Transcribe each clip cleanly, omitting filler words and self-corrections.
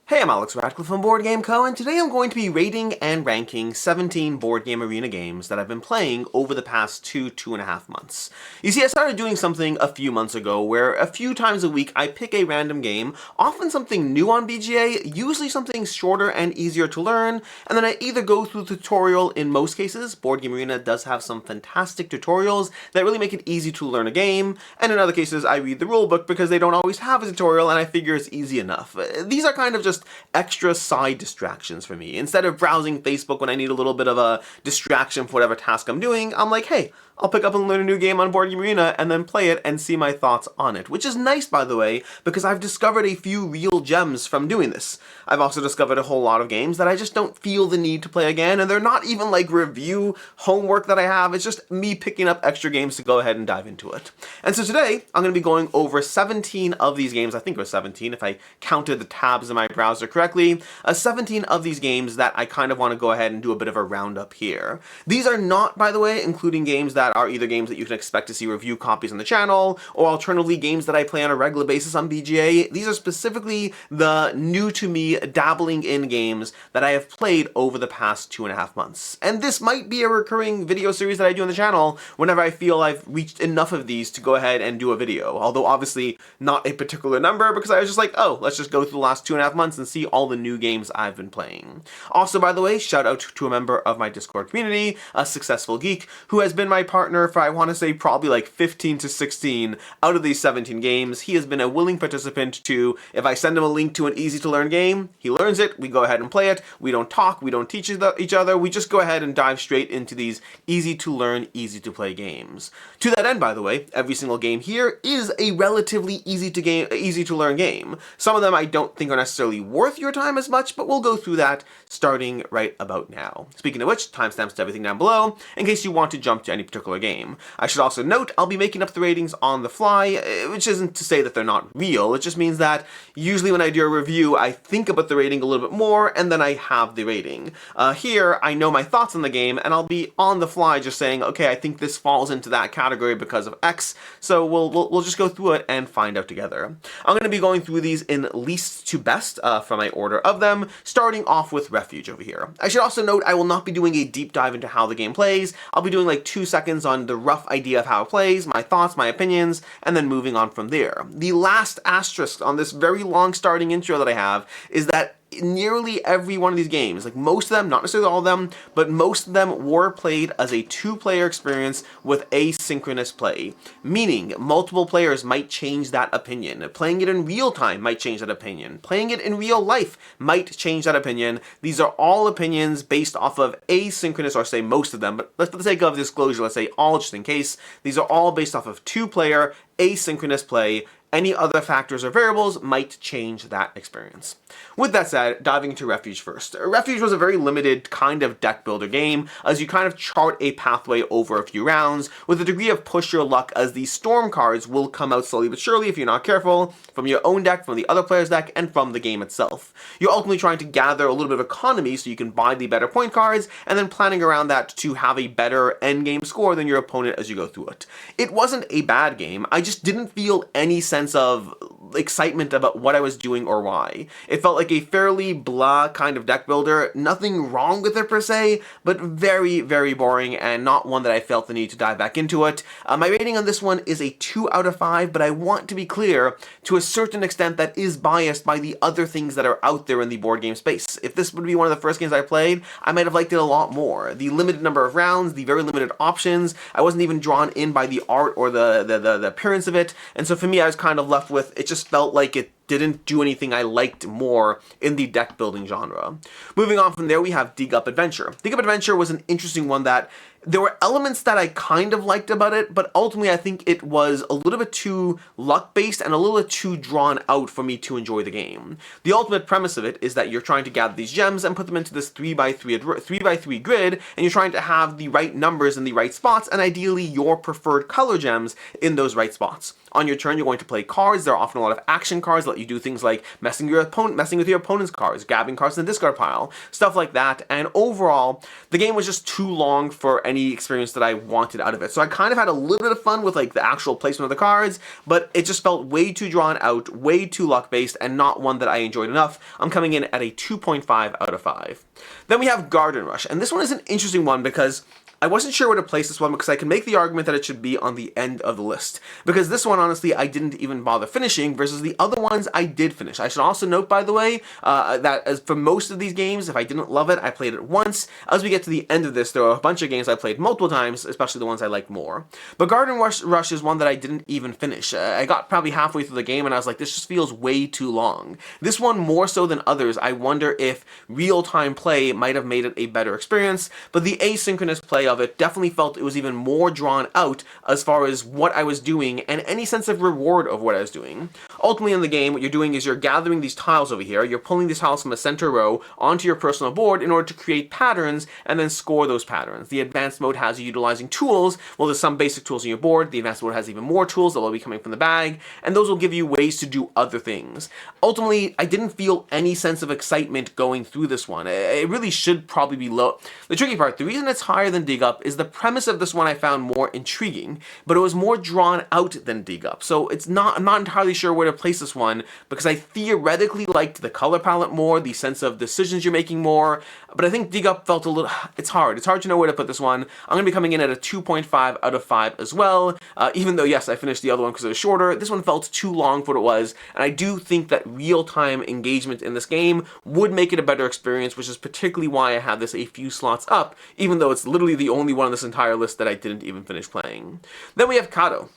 Hey, I'm Alex Radcliffe from Board Game Co, and today I'm going to be rating and ranking 17 BoardGameArena games that I've been playing over the past 2.5 months. You see, I started doing something a few months ago where a few times a week I pick a random game, often something new on BGA, usually something shorter and easier to learn, and then I either go through the tutorial. In most cases, BoardGameArena does have some fantastic tutorials that really make it easy to learn a game, and in other cases I read the rulebook because they don't always have a tutorial and I figure it's easy enough. These are kind of just extra side distractions for me. Instead of browsing Facebook when I need a little bit of a distraction for whatever task I'm doing, I'm like, hey, I'll pick up and learn a new game on BoardGameArena and then play it and see my thoughts on it. Which is nice, by the way, because I've discovered a few real gems from doing this. I've also discovered a whole lot of games that I just don't feel the need to play again, and they're not even like review homework that I have, it's just me picking up extra games to go ahead and dive into it. And so today, I'm going to be going over 17 of these games. I think it was 17 if I counted the tabs in my browser correctly. 17 of these games that I kind of want to go ahead and do a bit of a roundup here. These are not, by the way, including games that are either games that you can expect to see review copies on the channel, or alternatively games that I play on a regular basis on BGA. These are specifically the new to me dabbling in games that I have played over the past 2.5 months. And this might be a recurring video series that I do on the channel whenever I feel I've reached enough of these to go ahead and do a video. Although obviously not a particular number, because I was just like, oh, let's just go through the last 2.5 months and see all the new games I've been playing. Also, by the way, shout out to a member of my Discord community, a successful geek, who has been my partner for, I want to say, probably like 15 to 16 out of these 17 games. He has been a willing participant to, if I send him a link to an easy-to-learn game, he learns it, we go ahead and play it, we don't talk, we don't teach each other, we just go ahead and dive straight into these easy-to-learn, easy-to-play games. To that end, by the way, every single game here is a relatively easy-to-learn game. Some of them I don't think are necessarily worth your time as much, but we'll go through that starting right about now. Speaking of which, timestamps to everything down below, in case you want to jump to any particular game. I should also note, I'll be making up the ratings on the fly, which isn't to say that they're not real, it just means that usually when I do a review, I think about the rating a little bit more, and then I have the rating. Here, I know my thoughts on the game, and I'll be on the fly just saying, okay, I think this falls into that category because of X, so we'll just go through it and find out together. I'm going to be going through these in least to best from my order of them, starting off with Refuge over here. I should also note I will not be doing a deep dive into how the game plays. I'll be doing like 2 seconds on the rough idea of how it plays, my thoughts, my opinions, and then moving on from there. The last asterisk on this very long starting intro that I have is that nearly every one of these games, like most of them, not necessarily all of them, but most of them were played as a 2-player experience with asynchronous play. Meaning, multiple players might change that opinion. Playing it in real time might change that opinion. Playing it in real life might change that opinion. These are all opinions based off of asynchronous, or say most of them, but for the sake of disclosure, let's say all just in case. These are all based off of 2-player asynchronous play. Any other factors or variables might change that experience. With that said, diving into Refuge first. Refuge was a very limited kind of deck builder game, as you kind of chart a pathway over a few rounds, with a degree of push your luck, as the storm cards will come out slowly but surely if you're not careful, from your own deck, from the other player's deck, and from the game itself. You're ultimately trying to gather a little bit of economy so you can buy the better point cards, and then planning around that to have a better endgame score than your opponent as you go through it. It wasn't a bad game, I just didn't feel any sense of excitement about what I was doing or why. It felt like a fairly blah kind of deck builder, nothing wrong with it per se, but very, very boring and not one that I felt the need to dive back into it. My rating on this one is a 2 out of 5, but I want to be clear, to a certain extent that is biased by the other things that are out there in the board game space. If this would be one of the first games I played, I might have liked it a lot more. The limited number of rounds, the very limited options, I wasn't even drawn in by the art or the appearance of it, and so for me I was kind of left with, it just felt like it didn't do anything I liked more in the deck building genre. Moving on from there, we have Dig Up Adventure. Dig Up Adventure was an interesting one that there were elements that I kind of liked about it, but ultimately I think it was a little bit too luck-based and a little bit too drawn out for me to enjoy the game. The ultimate premise of it is that you're trying to gather these gems and put them into this 3x3 grid, and you're trying to have the right numbers in the right spots, and ideally your preferred color gems in those right spots. On your turn, you're going to play cards. There are often a lot of action cards that let You do things like messing with your opponent's cards, grabbing cards in the discard pile, stuff like that. And overall, the game was just too long for any experience that I wanted out of it. So I kind of had a little bit of fun with like the actual placement of the cards, but it just felt way too drawn out, way too luck-based, and not one that I enjoyed enough. I'm coming in at a 2.5 out of 5. Then we have Garden Rush, and this one is an interesting one because I wasn't sure where to place this one because I can make the argument that it should be on the end of the list. Because this one, honestly, I didn't even bother finishing versus the other ones I did finish. I should also note, by the way, that as for most of these games, if I didn't love it, I played it once. As we get to the end of this, there are a bunch of games I played multiple times, especially the ones I liked more. But Garden Rush is one that I didn't even finish. I got probably halfway through the game and I was like, this just feels way too long. This one, more so than others, I wonder if real-time play might have made it a better experience, but the asynchronous play of it definitely felt it was even more drawn out as far as what I was doing and any sense of reward of what I was doing. Ultimately in the game, what you're doing is you're gathering these tiles over here, you're pulling these tiles from a center row onto your personal board in order to create patterns and then score those patterns. The advanced mode has you utilizing tools. Well, there's some basic tools on your board. The advanced mode has even more tools that will be coming from the bag, and those will give you ways to do other things. Ultimately, I didn't feel any sense of excitement going through this one. It really should probably be low. The tricky part, the reason it's higher than Dig Up is the premise of this one I found more intriguing, but it was more drawn out than Dig Up. So I'm not entirely sure where to place this one because I theoretically liked the color palette more, the sense of decisions you're making more, but I think Dig Up felt a little, it's hard to know where to put this one. I'm going to be coming in at a 2.5 out of 5 as well, even though yes, I finished the other one because it was shorter. This one felt too long for what it was, and I do think that real-time engagement in this game would make it a better experience, which is particularly why I have this a few slots up, even though it's literally the only one on this entire list that I didn't even finish playing. Then we have Kado.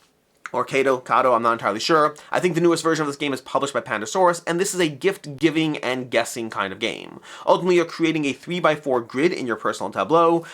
Or Kado, I'm not entirely sure. I think the newest version of this game is published by Pandasaurus, and this is a gift-giving and guessing kind of game. Ultimately, you're creating a 3x4 grid in your personal tableau.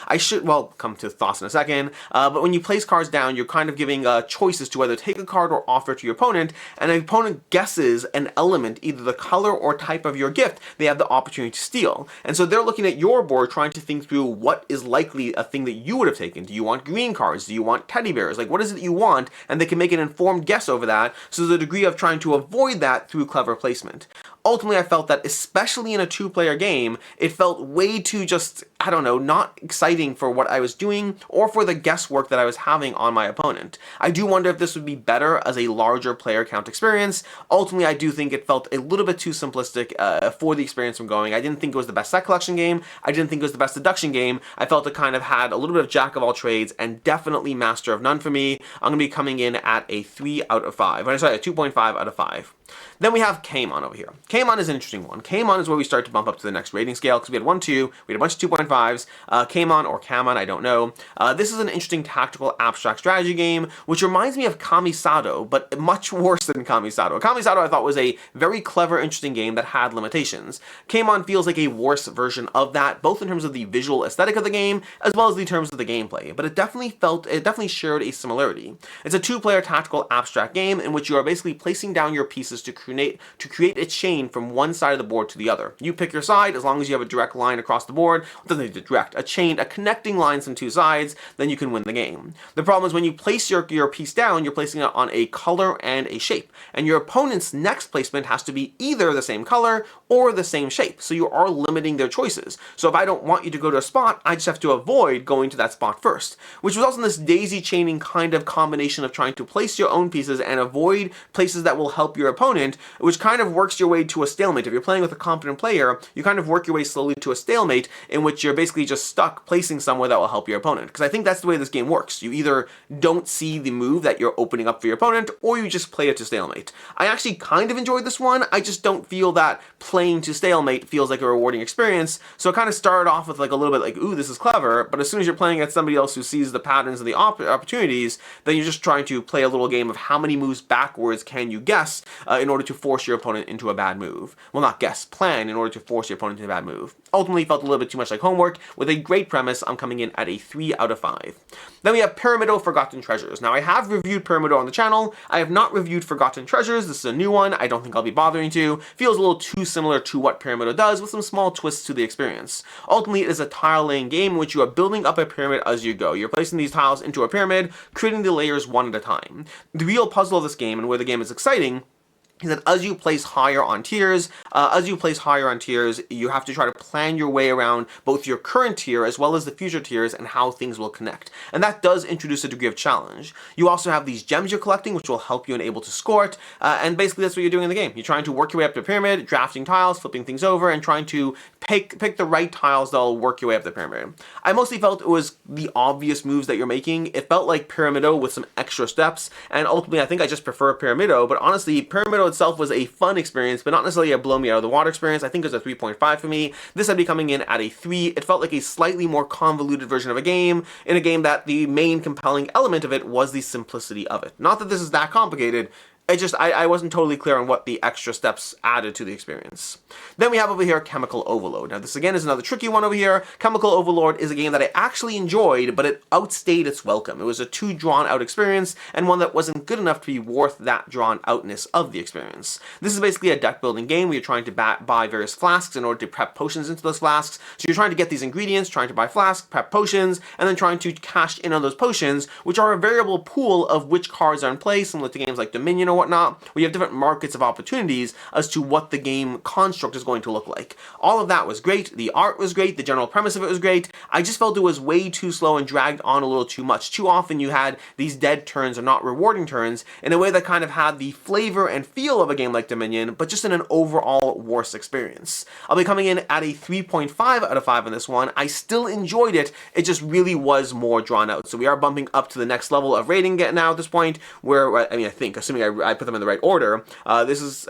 Come to thoughts in a second, but when you place cards down, you're kind of giving choices to whether take a card or offer it to your opponent, and the opponent guesses an element, either the color or type of your gift, they have the opportunity to steal. And so they're looking at your board trying to think through what is likely a thing that you would have taken. Do you want green cards? Do you want teddy bears? Like, what is it you want? And they can make an informed guess over that, so the degree of trying to avoid that through clever placement. Ultimately, I felt that, especially in a two-player game, it felt way too just, I don't know, not exciting for what I was doing or for the guesswork that I was having on my opponent. I do wonder if this would be better as a larger player count experience. Ultimately, I do think it felt a little bit too simplistic for the experience I'm going. I didn't think it was the best set collection game. I didn't think it was the best deduction game. I felt it kind of had a little bit of jack of all trades and definitely master of none for me. I'm going to be coming in at a 3 out of 5. Sorry, a 2.5 out of 5. Then we have Kamon over here. Kamon is an interesting one. Kamon is where we start to bump up to the next rating scale because we had 1, 2, we had a bunch of 2.5s. Kamon or Kamon, I don't know. This is an interesting tactical abstract strategy game, which reminds me of Kamisato, but much worse than Kamisato. Kamisato I thought was a very clever, interesting game that had limitations. Kamon feels like a worse version of that, both in terms of the visual aesthetic of the game, as well as the terms of the gameplay, but it definitely shared a similarity. It's a two-player tactical abstract game in which you are basically placing down your pieces to create a chain from one side of the board to the other. You pick your side, as long as you have a direct line across the board, a connecting lines from two sides, then you can win the game. The problem is when you place your piece down, you're placing it on a color and a shape, and your opponent's next placement has to be either the same color or the same shape, so you are limiting their choices. So if I don't want you to go to a spot, I just have to avoid going to that spot first, which results in this daisy chaining kind of combination of trying to place your own pieces and avoid places that will help your opponent, which kind of works your way to a stalemate. If you're playing with a competent player, you kind of work your way slowly to a stalemate in which you're basically just stuck placing somewhere that will help your opponent. Because I think that's the way this game works. You either don't see the move that you're opening up for your opponent, or you just play it to stalemate. I actually kind of enjoyed this one. I just don't feel that playing to stalemate feels like a rewarding experience. So it kind of started off with like a little bit like, ooh, this is clever, but as soon as you're playing against somebody else who sees the patterns and the opportunities, then you're just trying to play a little game of how many moves backwards can you guess in order to force your opponent into a bad move. Well, not guess, plan in order to force your opponent into a bad move. Ultimately felt a little bit too much like homework. With a great premise, I'm coming in at a 3 out of 5. Then we have Pyramido Forgotten Treasures. Now, I have reviewed Pyramido on the channel. I have not reviewed Forgotten Treasures. This is a new one. I don't think I'll be bothering to. Feels a little too similar to what Pyramido does, with some small twists to the experience. Ultimately, it is a tile-laying game in which you are building up a pyramid as you go. You're placing these tiles into a pyramid, creating the layers one at a time. The real puzzle of this game, and where the game is exciting, is that as you place higher on tiers, you have to try to plan your way around both your current tier as well as the future tiers and how things will connect. And that does introduce a degree of challenge. You also have these gems you're collecting, which will help you and able to score it. And basically that's what you're doing in the game. You're trying to work your way up the pyramid, drafting tiles, flipping things over, and trying to pick the right tiles that'll work your way up the pyramid. I mostly felt it was the obvious moves that you're making. It felt like Pyramido with some extra steps, and ultimately I think I just prefer Pyramido, but honestly, Pyramido itself was a fun experience, but not necessarily a blow me out of the water experience. I think it was a 3.5 for me. This I'd be coming in at a 3. It felt like a slightly more convoluted version of a game, in a game that the main compelling element of it was the simplicity of it. Not that this is that complicated, I wasn't totally clear on what the extra steps added to the experience. Then we have over here Chemical Overload. Now this again is another tricky one over here. Chemical Overload is a game that I actually enjoyed, but it outstayed its welcome. It was a too drawn out experience, and one that wasn't good enough to be worth that drawn outness of the experience. This is basically a deck building game where you're trying to buy various flasks in order to prep potions into those flasks. So you're trying to get these ingredients, trying to buy flasks, prep potions, and then trying to cash in on those potions, which are a variable pool of which cards are in play, similar to games like Dominion or whatnot, where you have different markets of opportunities as to what the game construct is going to look like. All of that was great. The art was great. The general premise of it was great. I just felt it was way too slow and dragged on a little too much. Too often you had these dead turns or not rewarding turns in a way that kind of had the flavor and feel of a game like Dominion, but just in an overall worse experience. I'll be coming in at a 3.5 out of 5 on this one. I still enjoyed it. It just really was more drawn out. So we are bumping up to the next level of rating now at this point, where, I mean, I think, assuming I put them in the right order. This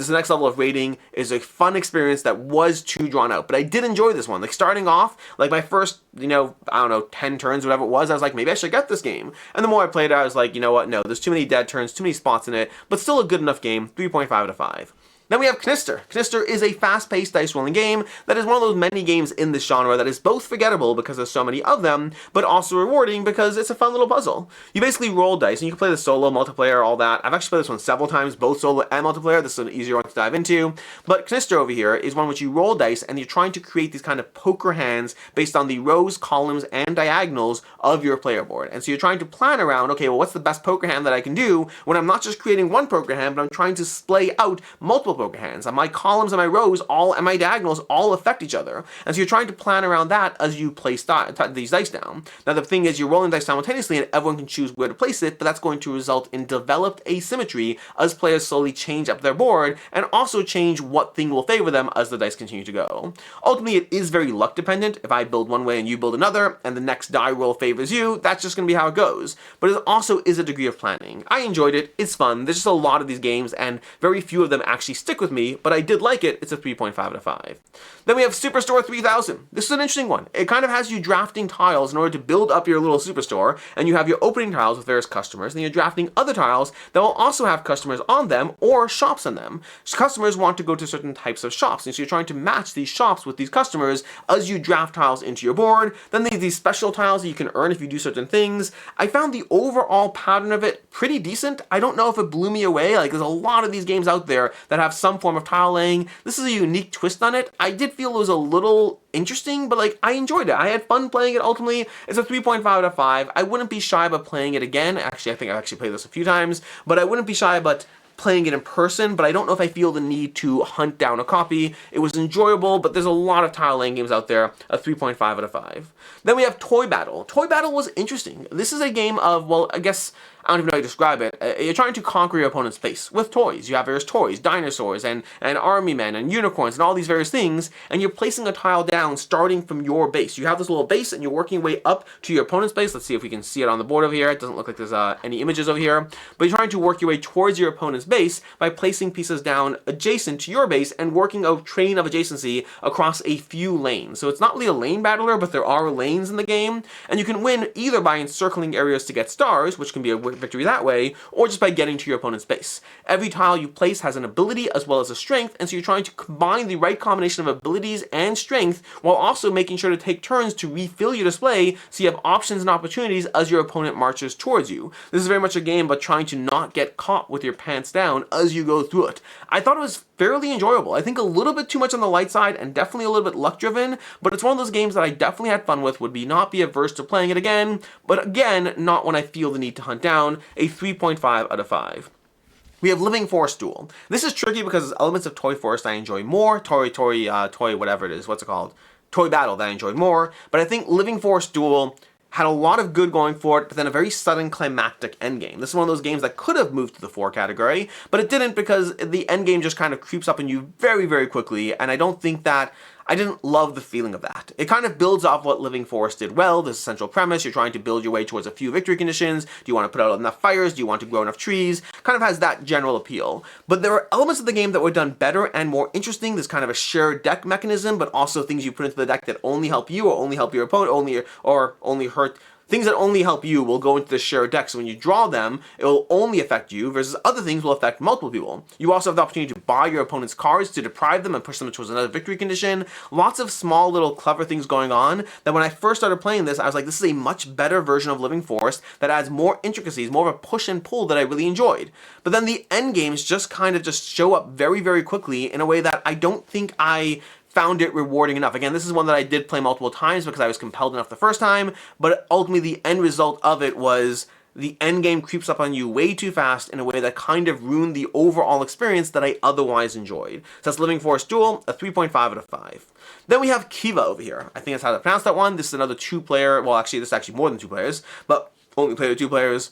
next level of rating is a fun experience that was too drawn out, but I did enjoy this one. Like starting off, like my first, I don't know, 10 turns, whatever it was, I was like, maybe I should get this game. And the more I played it, I was like, you know what, no, there's too many dead turns, too many spots in it, but still a good enough game, 3.5 out of 5. Then we have Knister. Knister is a fast-paced dice-rolling game that is one of those many games in this genre that is both forgettable because there's so many of them, but also rewarding because it's a fun little puzzle. You basically roll dice, and you can play the solo, multiplayer, all that. I've actually played this one several times, both solo and multiplayer. This is an easier one to dive into. But Knister over here is one which you roll dice, and you're trying to create these kind of poker hands based on the rows, columns, and diagonals of your player board. And so you're trying to plan around, okay, well, what's the best poker hand that I can do when I'm not just creating one poker hand, but I'm trying to splay out multiple poker hands. My columns and my rows and my diagonals all affect each other. And so you're trying to plan around that as you place these dice down. Now the thing is, you're rolling dice simultaneously and everyone can choose where to place it, but that's going to result in developed asymmetry as players slowly change up their board and also change what thing will favor them as the dice continue to go. Ultimately, it is very luck dependent. If I build one way and you build another and the next die roll favors you, that's just going to be how it goes. But it also is a degree of planning. I enjoyed it. It's fun. There's just a lot of these games and very few of them actually stick with me, but I did like it. It's a 3.5 out of 5. Then we have Superstore 3000. This is an interesting one. It kind of has you drafting tiles in order to build up your little superstore, and you have your opening tiles with various customers, and then you're drafting other tiles that will also have customers on them or shops on them. So customers want to go to certain types of shops, and so you're trying to match these shops with these customers as you draft tiles into your board. Then there's these special tiles that you can earn if you do certain things. I found the overall pattern of it pretty decent. I don't know if it blew me away. Like, there's a lot of these games out there that have some form of tile laying. This is a unique twist on it. I did feel it was a little interesting, but like I enjoyed it. I had fun playing it. Ultimately, it's a 3.5 out of 5. I wouldn't be shy about playing it again. Actually, I think I've actually played this a few times, but I wouldn't be shy about playing it in person, but I don't know if I feel the need to hunt down a copy. It was enjoyable, but there's a lot of tile laying games out there, a 3.5 out of 5. Then we have Toy Battle. Toy Battle was interesting. This is a game of, well, I guess, I don't even know how to describe it. You're trying to conquer your opponent's space with toys. You have various toys, dinosaurs, and army men, and unicorns, and all these various things, and you're placing a tile down starting from your base. You have this little base, and you're working your way up to your opponent's base. Let's see if we can see it on the board over here. It doesn't look like there's any images over here, but you're trying to work your way towards your opponent's base by placing pieces down adjacent to your base and working a train of adjacency across a few lanes. So it's not really a lane battler, but there are lanes in the game, and you can win either by encircling areas to get stars, which can be a victory that way, or just by getting to your opponent's base. Every tile you place has an ability as well as a strength, and so you're trying to combine the right combination of abilities and strength while also making sure to take turns to refill your display so you have options and opportunities as your opponent marches towards you. This is very much a game about trying to not get caught with your pants down as you go through it. I thought it was fairly enjoyable. I think a little bit too much on the light side and definitely a little bit luck driven, but it's one of those games that I definitely had fun with, would not be averse to playing it again, but again, not when I feel the need to hunt down, a 3.5 out of 5. We have Living Forest Duel. This is tricky because there's elements of Toy Forest I enjoy more, Toy whatever it is, what's it called? Toy Battle that I enjoyed more, but I think Living Forest Duel had a lot of good going for it, but then a very sudden climactic endgame. This is one of those games that could have moved to the 4 category, but it didn't because the endgame just kind of creeps up on you very, very quickly, and I didn't love the feeling of that. It kind of builds off what Living Forest did well. There's a central premise. You're trying to build your way towards a few victory conditions. Do you want to put out enough fires? Do you want to grow enough trees? Kind of has that general appeal. But there are elements of the game that were done better and more interesting. There's kind of a shared deck mechanism, but also things you put into the deck that only help you or only help your opponent, or only hurt. Things that only help you will go into the shared deck, so when you draw them, it will only affect you, versus other things will affect multiple people. You also have the opportunity to buy your opponent's cards to deprive them and push them towards another victory condition. Lots of small little clever things going on that when I first started playing this, I was like, this is a much better version of Living Forest that adds more intricacies, more of a push and pull that I really enjoyed. But then the end games just kind of just show up very, very quickly in a way that I don't think I found it rewarding enough. Again, this is one that I did play multiple times because I was compelled enough the first time, but ultimately the end result of it was the end game creeps up on you way too fast in a way that kind of ruined the overall experience that I otherwise enjoyed. So that's Living Forest Duel, a 3.5 out of 5. Then we have Khiva over here. I think that's how to pronounce that one. This is another 2-player, well actually this is actually more than 2 players, but only play with 2 players.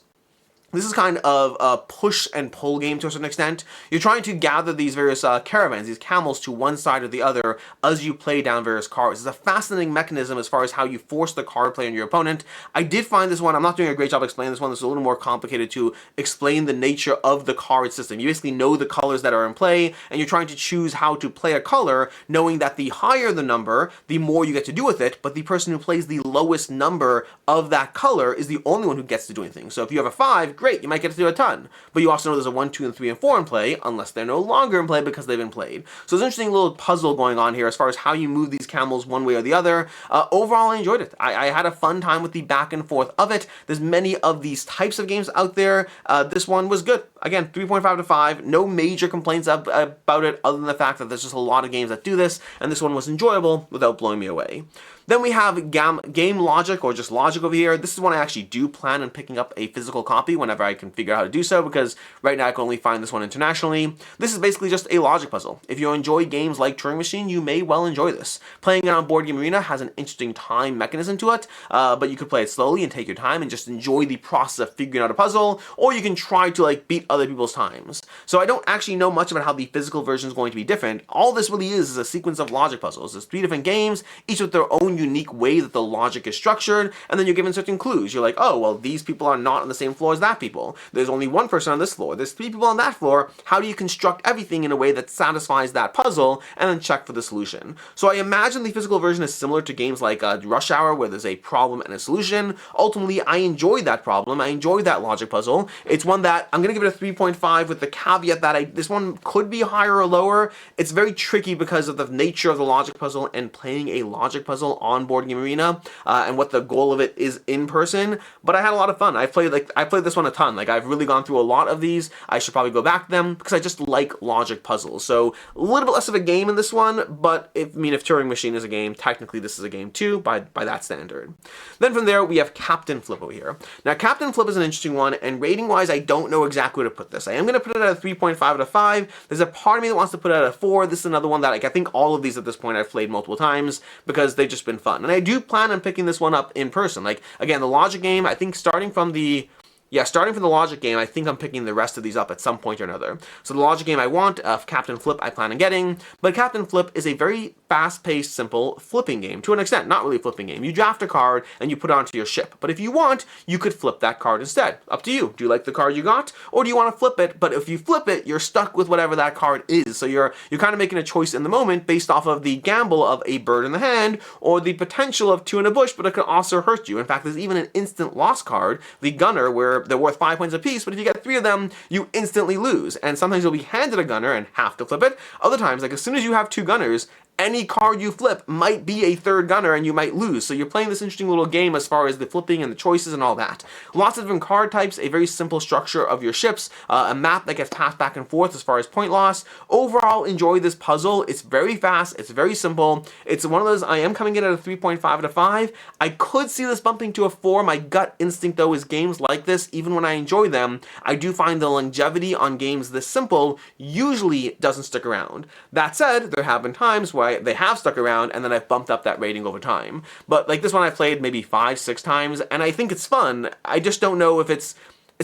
This is kind of a push and pull game to a certain extent. You're trying to gather these various caravans, these camels, to one side or the other as you play down various cards. It's a fascinating mechanism as far as how you force the card play on your opponent. I did find this one, I'm not doing a great job explaining this one, this is a little more complicated to explain the nature of the card system. You basically know the colors that are in play, and you're trying to choose how to play a color, knowing that the higher the number, the more you get to do with it, but the person who plays the lowest number of that color is the only one who gets to do anything. So if you have a 5, great, you might get to do a ton. But you also know there's a 1, 2, and 3, and 4 in play, unless they're no longer in play because they've been played. So there's an interesting little puzzle going on here as far as how you move these camels one way or the other. Overall, I enjoyed it. I had a fun time with the back and forth of it. There's many of these types of games out there. This one was good. Again, 3.5 out of 5. No major complaints about it other than the fact that there's just a lot of games that do this, and this one was enjoyable without blowing me away. Then we have Game Logic, or just Logic over here. This is one I actually do plan on picking up a physical copy whenever I can figure out how to do so, because right now I can only find this one internationally. This is basically just a logic puzzle. If you enjoy games like Turing Machine, you may well enjoy this. Playing it on BoardGameArena has an interesting time mechanism to it, but you could play it slowly and take your time and just enjoy the process of figuring out a puzzle, or you can try to like beat other people's times. So I don't actually know much about how the physical version is going to be different. All this really is a sequence of logic puzzles. There's 3 different games, each with their own unique way that the logic is structured, and then you're given certain clues. You're like, oh, well, these people are not on the same floor as that people. There's only 1 person on this floor. There's 3 people on that floor. How do you construct everything in a way that satisfies that puzzle, and then check for the solution? So I imagine the physical version is similar to games like Rush Hour, where there's a problem and a solution. Ultimately, I enjoyed that problem. I enjoyed that logic puzzle. It's one that I'm going to give it a 3.5 with the caveat that this one could be higher or lower. It's very tricky because of the nature of the logic puzzle and playing a logic puzzle on BoardGameArena, and what the goal of it is in person. But I had a lot of fun. I played this one a ton. Like, I've really gone through a lot of these. I should probably go back to them because I just like logic puzzles. So a little bit less of a game in this one, but if Turing Machine is a game, technically this is a game too by that standard. Then from there we have Captain Flip over here. Now Captain Flip is an interesting one, and rating wise I don't know exactly where to put this. I am going to put it at a 3.5 out of 5. There's a part of me that wants to put it at a 4. This is another one that I think all of these at this point I've played multiple times because they've just been fun. And I do plan on picking this one up in person. Like, again, the logic game, I think starting from the logic game, I think I'm picking the rest of these up at some point or another. So the logic game I want, Captain Flip, I plan on getting, but Captain Flip is a very fast-paced, simple flipping game, to an extent, not really a flipping game. You draft a card and you put it onto your ship, but if you want, you could flip that card instead. Up to you. Do you like the card you got, or do you want to flip it? But if you flip it, you're stuck with whatever that card is, so you're kind of making a choice in the moment based off of the gamble of a bird in the hand, or the potential of 2 in a bush, but it can also hurt you. In fact, there's even an instant loss card, the Gunner, where they're worth 5 points apiece, but if you get 3 of them, you instantly lose. And sometimes you'll be handed a gunner and have to flip it. Other times, like as soon as you have 2 gunners, any card you flip might be a third gunner and you might lose. So you're playing this interesting little game as far as the flipping and the choices and all that. Lots of different card types, a very simple structure of your ships, a map that gets passed back and forth as far as point loss. Overall, enjoy this puzzle. It's very fast, it's very simple. It's one of those, I am coming in at a 3.5 out of 5. I could see this bumping to a 4. My gut instinct though is games like this, even when I enjoy them, I do find the longevity on games this simple usually doesn't stick around. That said, there have been times where they have stuck around and then I've bumped up that rating over time. But like this one I played maybe 5-6 times and I think it's fun. I just don't know if it's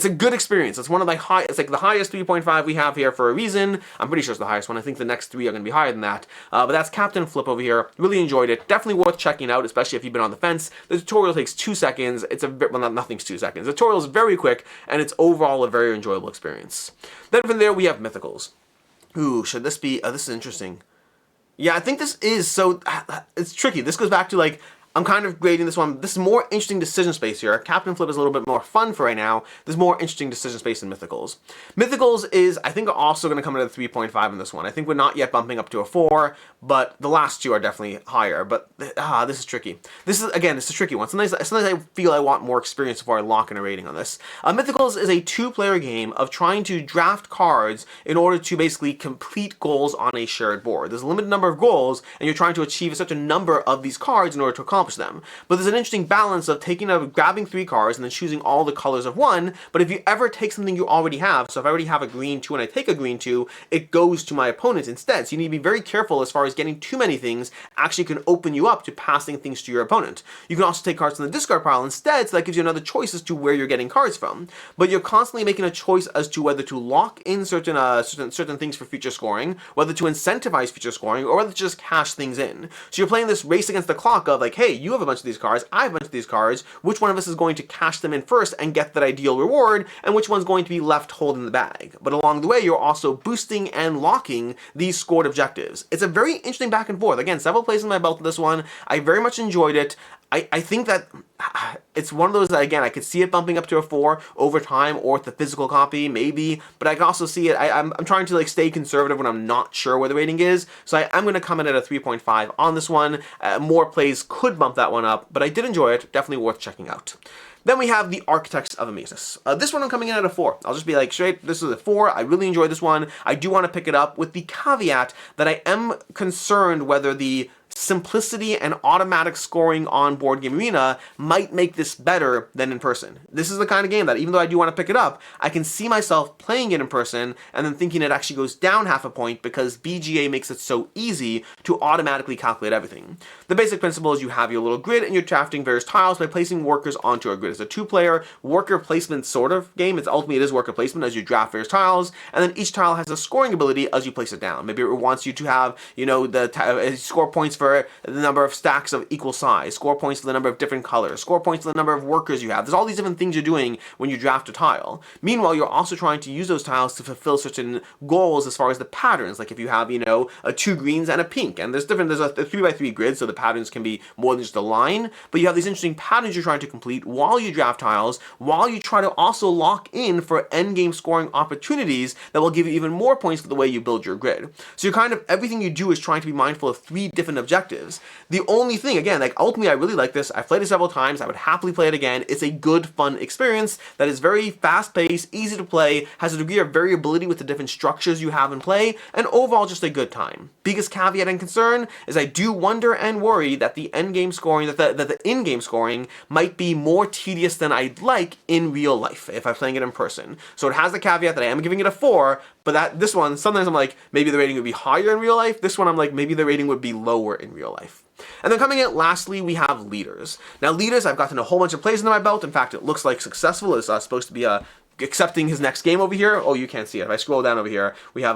a good experience. It's one of the it's like the highest 3.5 we have here for a reason. I'm pretty sure it's the highest one. I think the next 3 are going to be higher than that. But that's Captain Flip over here. Really enjoyed it. Definitely worth checking out, especially if you've been on the fence. The tutorial takes 2 seconds. It's nothing's 2 seconds. The tutorial is very quick, and it's overall a very enjoyable experience. Then from there we have Mythicals. Ooh, should this be? This is interesting. Yeah, I think this is, so it's tricky. This goes back to like, I'm kind of grading this one. This is more interesting decision space here. Captain Flip is a little bit more fun for right now. There's more interesting decision space in Mythicals. Mythicals is, I think, also going to come in at a 3.5 in this one. I think we're not yet bumping up to a 4, but the last 2 are definitely higher. But, this is tricky. This is a tricky one. Sometimes I feel I want more experience before I lock in a rating on this. Mythicals is a 2-player game of trying to draft cards in order to basically complete goals on a shared board. There's a limited number of goals, and you're trying to achieve such a number of these cards in order to accomplish them. But there's an interesting balance of grabbing 3 cards and then choosing all the colors of one. But if you ever take something you already have, so if I already have a green 2 and I take a green 2, it goes to my opponent instead. So you need to be very careful as far as getting too many things actually can open you up to passing things to your opponent. You can also take cards from the discard pile instead, so that gives you another choice as to where you're getting cards from. But you're constantly making a choice as to whether to lock in certain things for future scoring, whether to incentivize future scoring, or whether to just cash things in. So you're playing this race against the clock of like, hey, you have a bunch of these cards, I have a bunch of these cards, which one of us is going to cash them in first and get that ideal reward, and which one's going to be left holding the bag. But along the way, you're also boosting and locking these scored objectives. It's a very interesting back and forth. Again, several plays in my belt with this one. I very much enjoyed it. I think that it's one of those that, again, I could see it bumping up to a 4 over time, or with the physical copy, maybe, but I can also see it, I'm trying to like stay conservative when I'm not sure where the rating is, so I'm going to come in at a 3.5 on this one. More plays could bump that one up, but I did enjoy it, definitely worth checking out. Then we have the Architects of Amytis. This one I'm coming in at a 4. I'll just be like straight, this is a 4. I really enjoyed this one. I do want to pick it up with the caveat that I am concerned whether the simplicity and automatic scoring on BoardGameArena might make this better than in person. This is the kind of game that, even though I do want to pick it up, I can see myself playing it in person and then thinking it actually goes down half a point because BGA makes it so easy to automatically calculate everything. The basic principle is you have your little grid and you're drafting various tiles by placing workers onto a grid. It's a 2-player worker placement sort of game. Ultimately it is worker placement as you draft various tiles, and then each tile has a scoring ability as you place it down. Maybe it wants you to have, the score points for the number of stacks of equal size, score points for the number of different colors, score points for the number of workers you have. There's all these different things you're doing when you draft a tile. Meanwhile, you're also trying to use those tiles to fulfill certain goals as far as the patterns. Like if you have, a 2 greens and a pink, and there's a 3x3 grid, so the patterns can be more than just a line, but you have these interesting patterns you're trying to complete while you draft tiles, while you try to also lock in for endgame scoring opportunities that will give you even more points for the way you build your grid. So everything you do is trying to be mindful of 3 different objectives. The only thing, again, ultimately I really like this. I've played it several times. I would happily play it again. It's a good, fun experience that is very fast-paced, easy to play, has a degree of variability with the different structures you have in play, and overall just a good time. Biggest caveat and concern is I do wonder and worry that the endgame scoring, that the in-game scoring might be more tedious than I'd like in real life if I'm playing it in person. So it has the caveat that I am giving it a 4, but this one, sometimes I'm like, maybe the rating would be higher in real life. This one I'm like, maybe the rating would be lower in real life. And then coming in lastly, we have Leaders. Now Leaders, I've gotten a whole bunch of plays under my belt. In fact, it looks like Successful is supposed to be accepting his next game over here. Oh, you can't see it. If I scroll down over here, we have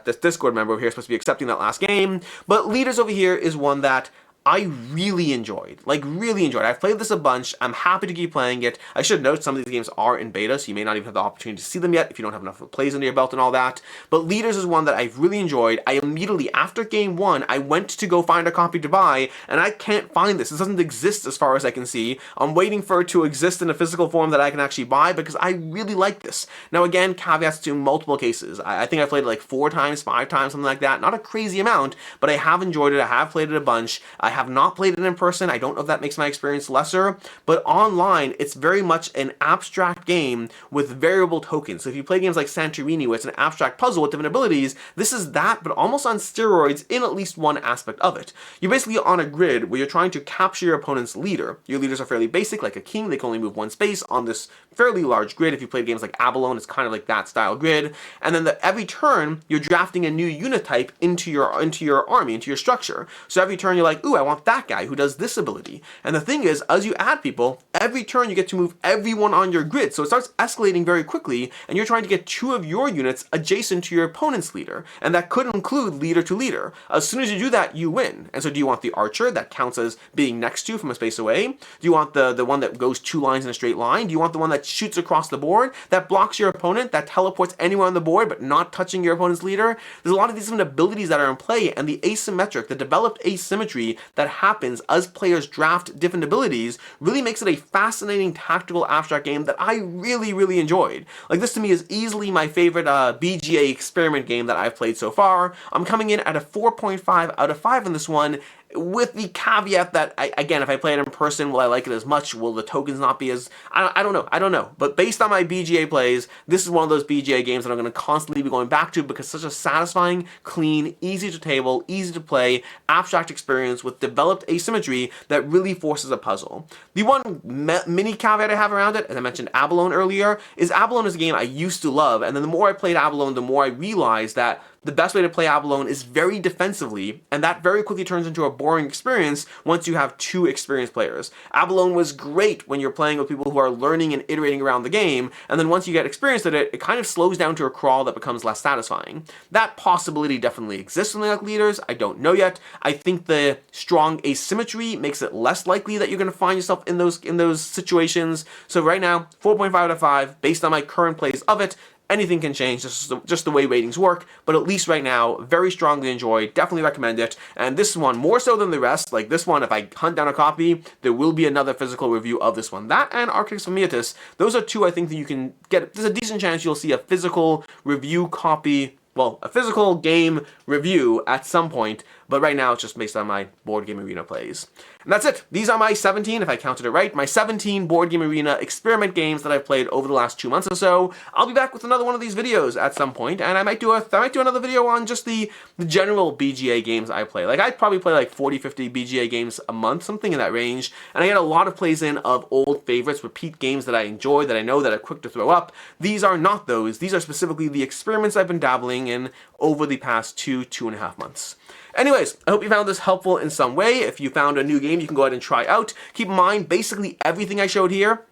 this Discord member over here supposed to be accepting that last game. But Leaders over here is one that I really enjoyed. Like, really enjoyed. I've played this a bunch. I'm happy to keep playing it. I should note some of these games are in beta, so you may not even have the opportunity to see them yet if you don't have enough plays under your belt and all that. But Leaders is one that I've really enjoyed. I immediately, after game 1, I went to go find a copy to buy, and I can't find this. This doesn't exist as far as I can see. I'm waiting for it to exist in a physical form that I can actually buy because I really like this. Now again, caveats to multiple cases. I think I've played it like 4 times, 5 times, something like that. Not a crazy amount, but I have enjoyed it. I have played it a bunch. I have not played it in person. I don't know if that makes my experience lesser, but online, it's very much an abstract game with variable tokens. So if you play games like Santorini, where it's an abstract puzzle with different abilities, this is that, but almost on steroids in at least one aspect of it. You're basically on a grid where you're trying to capture your opponent's leader. Your leaders are fairly basic, like a king. They can only move 1 space on this fairly large grid. If you play games like Abalone, it's kind of like that style grid. And then every turn, you're drafting a new unit type into your army, into your structure. So every turn, you're like, ooh, I want that guy who does this ability. And the thing is, as you add people, every turn you get to move everyone on your grid. So it starts escalating very quickly, and you're trying to get 2 of your units adjacent to your opponent's leader. And that could include leader to leader. As soon as you do that, you win. And so do you want the archer that counts as being next to from a space away? Do you want the one that goes 2 lines in a straight line? Do you want the one that shoots across the board, that blocks your opponent, that teleports anyone on the board but not touching your opponent's leader? There's a lot of these different abilities that are in play, and the asymmetric, the developed asymmetry that happens as players draft different abilities really makes it a fascinating tactical abstract game that I really, really enjoyed. Like, this to me is easily my favorite BGA experiment game that I've played so far. I'm coming in at a 4.5 out of 5 on this one, with the caveat that, again, if I play it in person, will I like it as much? Will the tokens not be as... I don't know. But based on my BGA plays, this is one of those BGA games that I'm going to constantly be going back to because it's such a satisfying, clean, easy to table, easy to play, abstract experience with developed asymmetry that really forces a puzzle. The one mini caveat I have around it, as I mentioned Abalone earlier, is Abalone is a game I used to love, and then the more I played Abalone, the more I realized that the best way to play Abalone is very defensively, and that very quickly turns into a boring experience once you have 2 experienced players. Abalone was great when you're playing with people who are learning and iterating around the game, and then once you get experienced at it, it kind of slows down to a crawl that becomes less satisfying. That possibility definitely exists in like Leaders. I don't know yet. I think the strong asymmetry makes it less likely that you're going to find yourself in those situations. So right now, 4.5 out of 5, based on my current plays of it. Anything can change, just the way ratings work, but at least right now, very strongly enjoyed, definitely recommend it, and this one, more so than the rest, like this one, if I hunt down a copy, there will be another physical review of this one. That and Architects of Amytis, those are 2 I think that you can get. There's a decent chance you'll see a physical review copy, well, a physical game review at some point, but right now it's just based on my BoardGameArena plays. And that's it. These are my 17, if I counted it right, my 17 BoardGameArena experiment games that I've played over the last 2 months or so. I'll be back with another one of these videos at some point, and I might do another video on just the general BGA games I play. Like, I'd probably play like 40, 50 BGA games a month, something in that range, and I get a lot of plays in of old favorites, repeat games that I enjoy, that I know that are quick to throw up. These are not those. These are specifically the experiments I've been dabbling in over the past 2.5 months. Anyways, I hope you found this helpful in some way. If you found a new game you can go ahead and try out, keep in mind, basically everything I showed here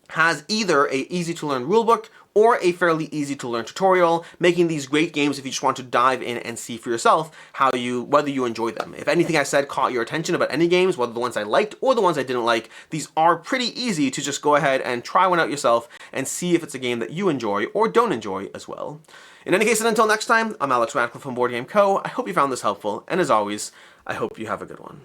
has either a easy-to-learn rulebook or a fairly easy-to-learn tutorial, making these great games if you just want to dive in and see for yourself whether you enjoy them. If anything I said caught your attention about any games, whether the ones I liked or the ones I didn't like, these are pretty easy to just go ahead and try one out yourself and see if it's a game that you enjoy or don't enjoy as well. In any case, and until next time, I'm Alex Radcliffe from Board Game Co. I hope you found this helpful, and as always, I hope you have a good one.